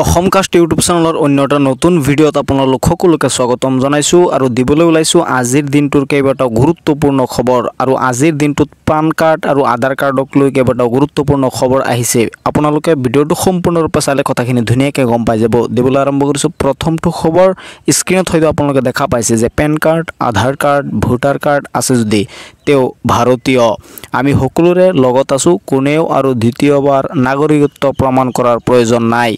Assam caste YouTube চেনেলৰ অন্য এটা নতুন ভিডিঅ'ত আপোনালোক সকলোকে স্বাগতম জনাইছোঁ আৰু দিবলৈ ওলাইছোঁ আজিৰ দিনটোৰ কেইবাটাও গুৰুত্বপূৰ্ণ খবৰ আৰু আজিৰ দিনটোত পান কাৰ্ড আৰু আধাৰ কাৰ্ডক লৈ কেইবাটাও গুৰুত্বপূৰ্ণ খবৰ আহিছে। আপোনালোকে ভিডিঅ'টো সম্পূৰ্ণৰূপে চালে কথাখিনি ধুনীয়াকৈ গম পাই যাব। দিবলৈ আৰম্ভ কৰিছোঁ প্ৰথমটো খবৰ। স্ক্ৰীনত হয়তো আপোনালোকে দেখা পাইছে যে পেন কাৰ্ড, আধাৰ কাৰ্ড, ভোটাৰ কাৰ্ড আছে যদি তেওঁ ভাৰতীয়। আমি সকলোৰে লগত আছোঁ, কোনেও আৰু দ্বিতীয়বাৰ নাগৰিকত্ব প্ৰমাণ কৰাৰ প্ৰয়োজন নাই।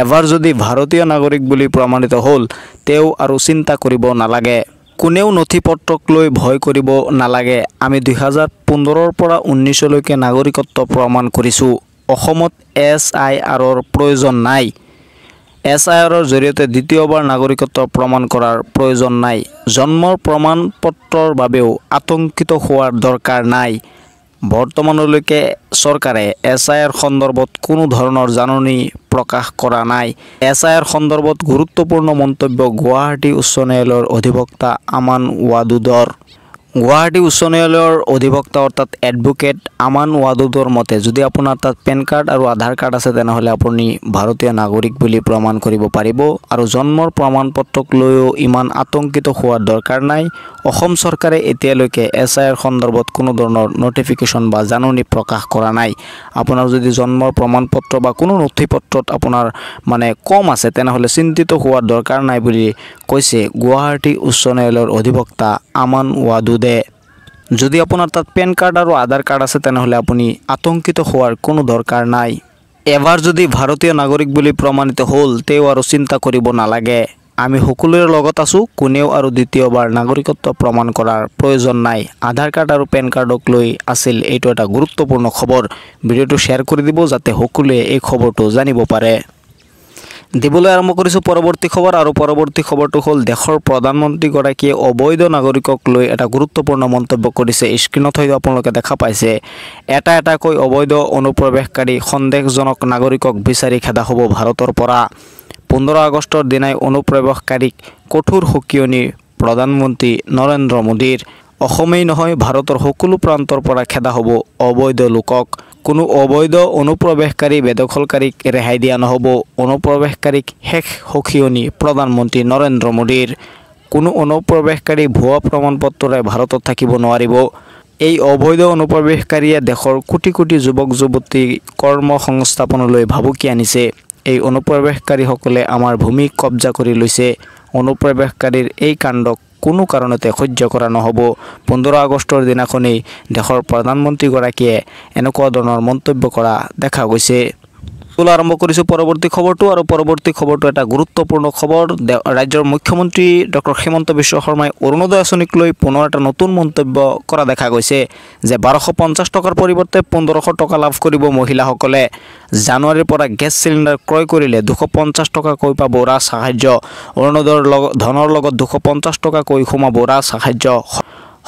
এবাৰ যদি ভাৰতীয় নাগৰিক বুলি প্ৰমাণিত হ'ল তেওঁ আৰু চিন্তা কৰিব নালাগে। কোনেও নথি পত্ৰক লৈ ভয় কৰিব নালাগে। আমি 2015ৰ পৰা 19লৈকে নাগৰিকত্ব প্ৰমাণ কৰিছোঁ। অসমত SIRৰ প্ৰয়োজন নাই। SIRৰ জৰিয়তে দ্বিতীয়বাৰ নাগৰিকত্ব প্ৰমাণ কৰাৰ প্ৰয়োজন নাই। জন্মৰ প্ৰমাণ পত্ৰৰ বাবেও আতংকিত হোৱাৰ দৰকাৰ নাই। বৰ্তমানলৈকে চৰকাৰে SIR সন্দৰ্ভত কোনো ধৰণৰ জাননী প্ৰকাশ কৰা নাই। SIR সন্দৰ্ভত গুৰুত্বপূৰ্ণ মন্তব্য গুৱাহাটী উচ্চ ন্যায়ালয়ৰ অধিবক্তা আমান ৱাদুদৰ। গুৱাহাটী উচ্চ ন্যায়ালয়ৰ অধিবক্তা অৰ্থাৎ এডভোকেট আমান ৱাদুদৰ মতে যদি আপোনাৰ তাত পেন কাৰ্ড আৰু আধাৰ কাৰ্ড আছে তেনেহ'লে আপুনি ভাৰতীয় নাগৰিক বুলি প্ৰমাণ কৰিব পাৰিব আৰু জন্মৰ প্ৰমাণ পত্ৰক লৈও ইমান আতংকিত হোৱাৰ দৰকাৰ নাই। অসম চৰকাৰে এতিয়ালৈকে SIR সন্দৰ্ভত কোনো ধৰণৰ নটিফিকেশ্যন বা জাননী প্ৰকাশ কৰা নাই। আপোনাৰ যদি জন্মৰ প্ৰমাণ পত্ৰ বা কোনো নথি পত্ৰত আপোনাৰ কম আছে তেনেহ'লে চিন্তিত হোৱাৰ দৰকাৰ নাই বুলি কৈছে গুৱাহাটী উচ্চ ন্যায়ালয়ৰ অধিবক্তা আমান ৱাদুদে। যদি আপোনাৰ তাত পেন কাৰ্ড আৰু আধাৰ কাৰ্ড আছে তেনেহ'লে আপুনি আতংকিত হোৱাৰ কোনো দৰকাৰ নাই। এবাৰ যদি ভাৰতীয় নাগৰিক বুলি প্ৰমাণিত হ'ল তেওঁ আৰু চিন্তা কৰিব নালাগে। আমি সকলোৰে লগত আছোঁ, কোনেও আৰু দ্বিতীয়বাৰ নাগৰিকত্ব প্ৰমাণ কৰাৰ প্ৰয়োজন নাই। আধাৰ কাৰ্ড আৰু পেন কাৰ্ডক লৈ আছিল এইটো এটা গুৰুত্বপূৰ্ণ খবৰ। ভিডিঅ'টো শ্বেয়াৰ কৰি দিব যাতে সকলোৱে এই খবৰটো জানিব পাৰে। দিবলৈ আৰম্ভ কৰিছোঁ পৰৱৰ্তী খবৰ আৰু পৰৱৰ্তী খবৰটো হ'ল দেশৰ প্ৰধানমন্ত্ৰীগৰাকীয়ে অবৈধ নাগৰিকক লৈ এটা গুৰুত্বপূৰ্ণ মন্তব্য কৰিছে। স্ক্ৰীনত হয়তো আপোনালোকে দেখা পাইছে। এটাকৈ অবৈধ অনুপ্ৰৱেশকাৰী সন্দেহজনক নাগৰিকক বিচাৰি খেদা হ'ব ভাৰতৰ পৰা। 15 আগষ্টৰ দিনাই অনুপ্ৰৱেশকাৰীক কঠোৰ সকিয়নি প্ৰধানমন্ত্ৰী নৰেন্দ্ৰ মোদীৰ। অসমেই নহয় ভাৰতৰ সকলো প্ৰান্তৰ পৰা খেদা হ'ব অবৈধ লোকক। কোনো অবৈধ অনুপ্ৰৱেশকাৰী বেদখলকাৰীক ৰেহাই দিয়া নহ'ব। অনুপ্ৰৱেশকাৰীক শেষ সকিয়নি প্ৰধানমন্ত্ৰী নৰেন্দ্ৰ মোদীৰ। কোনো অনুপ্ৰৱেশকাৰী ভুৱা প্ৰমাণ পত্ৰৰে ভাৰতত থাকিব নোৱাৰিব। এই অবৈধ অনুপ্ৰৱেশকাৰীয়ে দেশৰ কোটি কোটি যুৱক যুৱতী কৰ্মসংস্থাপনলৈ ভাবুকি আনিছে। এই অনুপ্ৰৱেশকাৰীসকলে আমাৰ ভূমি কব্জা কৰি লৈছে। অনুপ্ৰৱেশকাৰীৰ এই কাণ্ডক কোনো কাৰণতে সহ্য কৰা নহ'ব। 15 আগষ্টৰ দিনাখনেই দেশৰ প্ৰধানমন্ত্ৰীগৰাকীয়ে এনেকুৱা ধৰণৰ মন্তব্য কৰা দেখা গৈছে। আৰম্ভ কৰিছোঁ পৰৱৰ্তী খবৰটো আৰু পৰৱৰ্তী খবৰটো এটা গুৰুত্বপূৰ্ণ খবৰ। ৰাজ্যৰ মুখ্যমন্ত্ৰী ডক্টৰ হিমন্ত বিশ্ব শৰ্মাই অৰুণোদয় আঁচনিক লৈ পুনৰ এটা নতুন মন্তব্য কৰা দেখা গৈছে যে 1250 টকাৰ পৰিৱৰ্তে 1500 টকা লাভ কৰিব মহিলাসকলে। জানুৱাৰীৰ পৰা গেছ চিলিণ্ডাৰ ক্ৰয় কৰিলে 250 টকাকৈ পাব ৰাজ সাহায্য। অৰুণোদয়ৰ ধনৰ লগত 250 টকাকৈ সোমাব ৰাজ সাহায্য।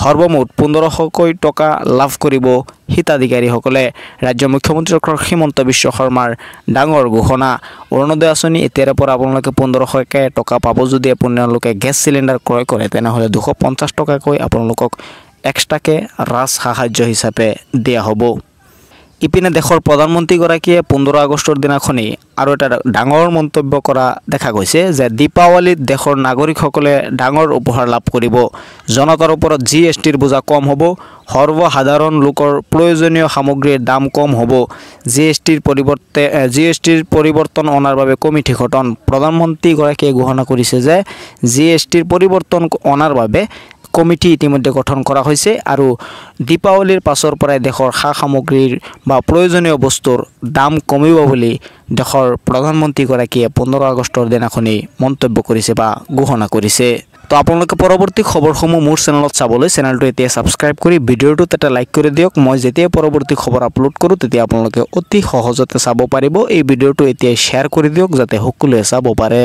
সৰ্বমুঠ 1500কৈ টকা লাভ কৰিব হিতাধিকাৰীসকলে। ৰাজ্যৰ মুখ্যমন্ত্ৰী ডক্টৰ হিমন্ত বিশ্ব শৰ্মাৰ ডাঙৰ ঘোষণা। অৰুণোদয় আঁচনি এতিয়াৰে পৰা আপোনালোকে 1500কৈ টকা পাব। যদি আপোনালোকে গেছ চিলিণ্ডাৰ ক্ৰয় কৰে তেনেহ'লে 250 টকাকৈ আপোনালোকক এক্সট্ৰাকৈ ৰাজ সাহায্য হিচাপে দিয়া হ'ব। ইপিনে দেশৰ প্ৰধানমন্ত্ৰীগৰাকীয়ে 15 আগষ্টৰ দিনাখনেই আৰু এটা ডাঙৰ মন্তব্য কৰা দেখা গৈছে যে দীপাৱলীত দেশৰ নাগৰিকসকলে ডাঙৰ উপহাৰ লাভ কৰিব। জনতাৰ ওপৰত GSTৰ বোজা কম হ'ব। সৰ্বসাধাৰণ লোকৰ প্ৰয়োজনীয় সামগ্ৰীৰ দাম কম হ'ব। GSTৰ পৰিৱৰ্তন অনাৰ বাবে কমিটি গঠন। প্ৰধানমন্ত্ৰীগৰাকীয়ে ঘোষণা কৰিছে যে GSTৰ পৰিৱৰ্তন অনাৰ বাবে কমিটি ইতিমধ্যে গঠন কৰা হৈছে আৰু দীপাৱলীৰ পাছৰ পৰাই দেশৰ সা সামগ্ৰীৰ বা প্ৰয়োজনীয় বস্তুৰ দাম কমিব বুলি দেশৰ প্ৰধানমন্ত্ৰীগৰাকীয়ে 15 আগষ্টৰ দিনাখনেই মন্তব্য কৰিছে বা ঘোষণা কৰিছে। তো আপোনালোকে পৰৱৰ্তী খবৰসমূহ মোৰ চেনেলত চাবলৈ চেনেলটো এতিয়া ছাবস্ক্ৰাইব কৰি ভিডিঅ'টোত এটা লাইক কৰি দিয়ক। মই যেতিয়া পৰৱৰ্তী খবৰ আপলোড কৰোঁ তেতিয়া আপোনালোকে অতি সহজতে চাব পাৰিব। এই ভিডিঅ'টো এতিয়া শ্বেয়াৰ কৰি দিয়ক যাতে সকলোৱে চাব পাৰে।